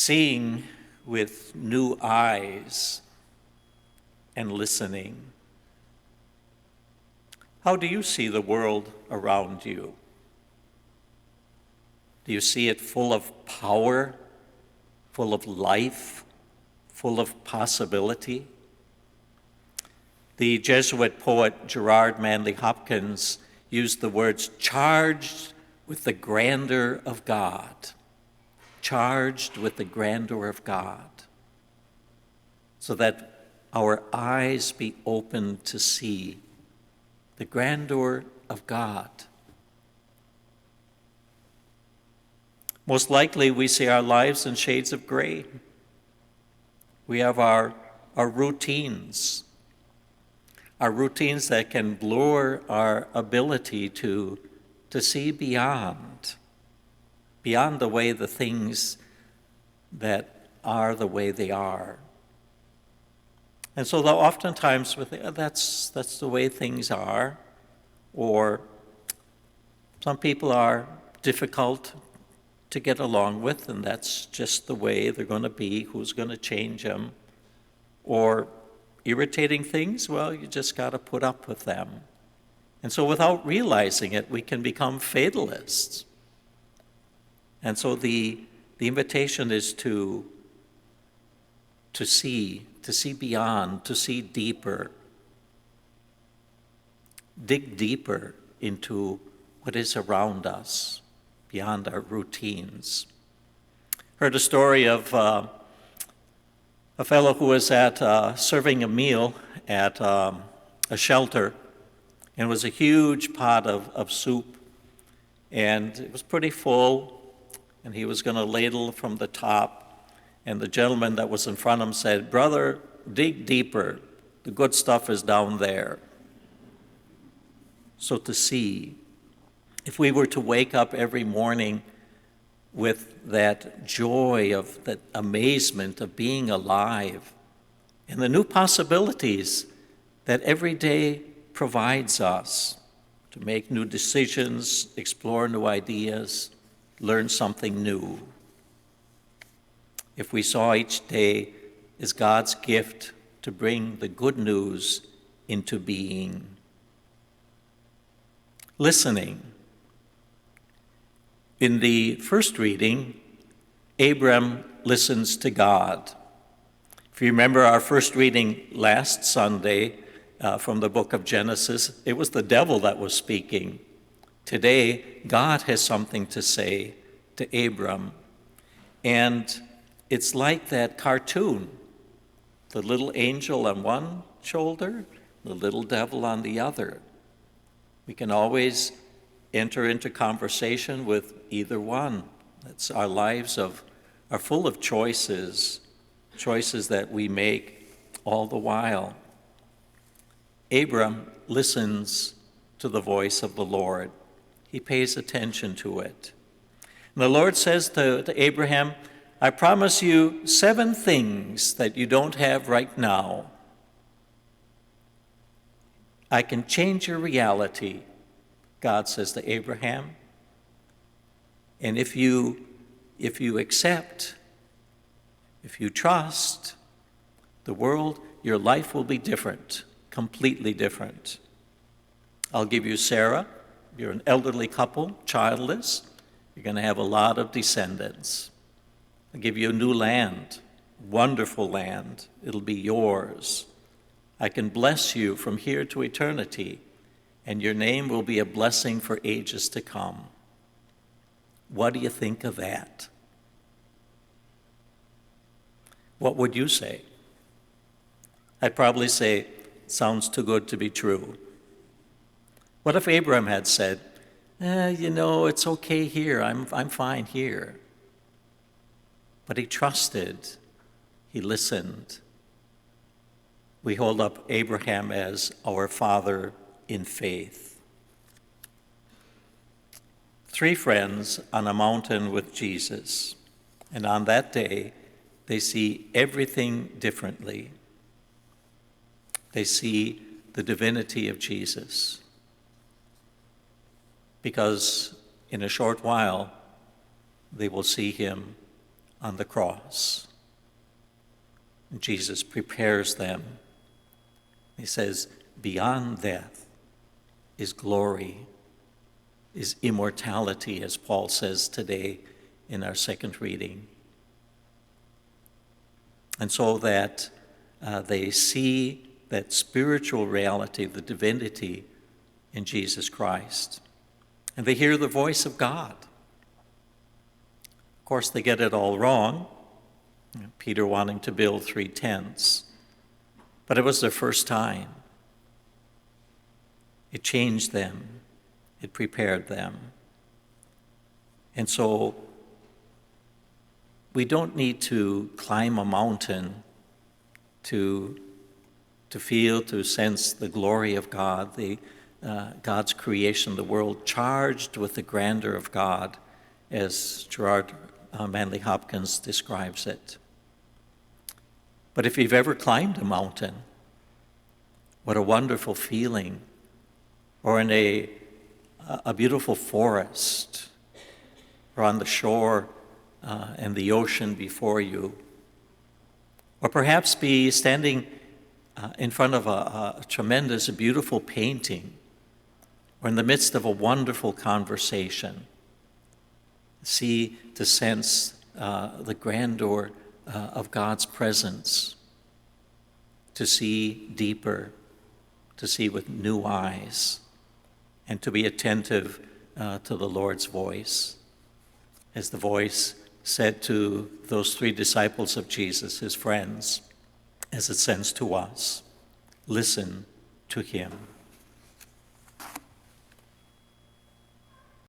seeing with new eyes and listening. How do you see the world around you? Do you see it full of power, full of life, full of possibility? The Jesuit poet Gerard Manley Hopkins used the words charged with the grandeur of God. Charged with the grandeur of God. So that our eyes be open to see the grandeur of God. Most likely we see our lives in shades of gray. We have our routines. Our routines that can blur our ability to see beyond the way the things that are the way they are. And so though oftentimes that's the way things are, or some people are difficult to get along with, and that's just the way they're going to be, who's going to change them, or irritating things, well, you just got to put up with them. And so without realizing it, we can become fatalists. And so the invitation is to see beyond, to see deeper, dig deeper into what is around us, beyond our routines. Heard a story of a fellow who was serving a meal at a shelter, and it was a huge pot of soup, and it was pretty full, and he was going to ladle from the top, and the gentleman that was in front of him said, "Brother, dig deeper. The good stuff is down there." So to see, if we were to wake up every morning with that joy of that amazement of being alive and the new possibilities that every day provides us to make new decisions, explore new ideas, learn something new. If we saw each day as God's gift to bring the good news into being. Listening. In the first reading, Abram listens to God. If you remember our first reading last Sunday from the book of Genesis, it was the devil that was speaking. Today, God has something to say to Abram. And it's like that cartoon, the little angel on one shoulder, the little devil on the other. We can always enter into conversation with either one. That's our lives are full of choices that we make all the while. Abram listens to the voice of the Lord. He pays attention to it. And the Lord says to Abraham, "I promise you 7 things that you don't have right now. I can change your reality," God says to Abraham. And if you accept, if you trust the world, your life will be different, completely different. I'll give you Sarah. You're an elderly couple, childless. You're going to have a lot of descendants. I'll give you a new land, wonderful land. It'll be yours. I can bless you from here to eternity, and your name will be a blessing for ages to come. What do you think of that? What would you say? I'd probably say, sounds too good to be true. What if Abraham had said, it's okay here, I'm fine here. But he trusted, he listened. We hold up Abraham as our father in faith. 3 friends on a mountain with Jesus, and on that day, they see everything differently. They see the divinity of Jesus. Because in a short while, they will see him on the cross. And Jesus prepares them. He says, beyond death is glory, is immortality, as Paul says today in our second reading. And so that they see that spiritual reality, the divinity in Jesus Christ. And they hear the voice of God. Of course, they get it all wrong. Peter wanting to build 3 tents. But it was their first time. It changed them. It prepared them. And so we don't need to climb a mountain to feel, to sense the glory of God, God's creation, the world charged with the grandeur of God, as Gerard Manley Hopkins describes it. But if you've ever climbed a mountain, what a wonderful feeling. Or in a beautiful forest, or on the shore and the ocean before you. Or perhaps be standing in front of a tremendous, beautiful painting, or in the midst of a wonderful conversation. To sense the grandeur of God's presence, to see deeper, to see with new eyes, and to be attentive to the Lord's voice. As the voice said to those 3 disciples of Jesus, his friends, as it sends to us, listen to him.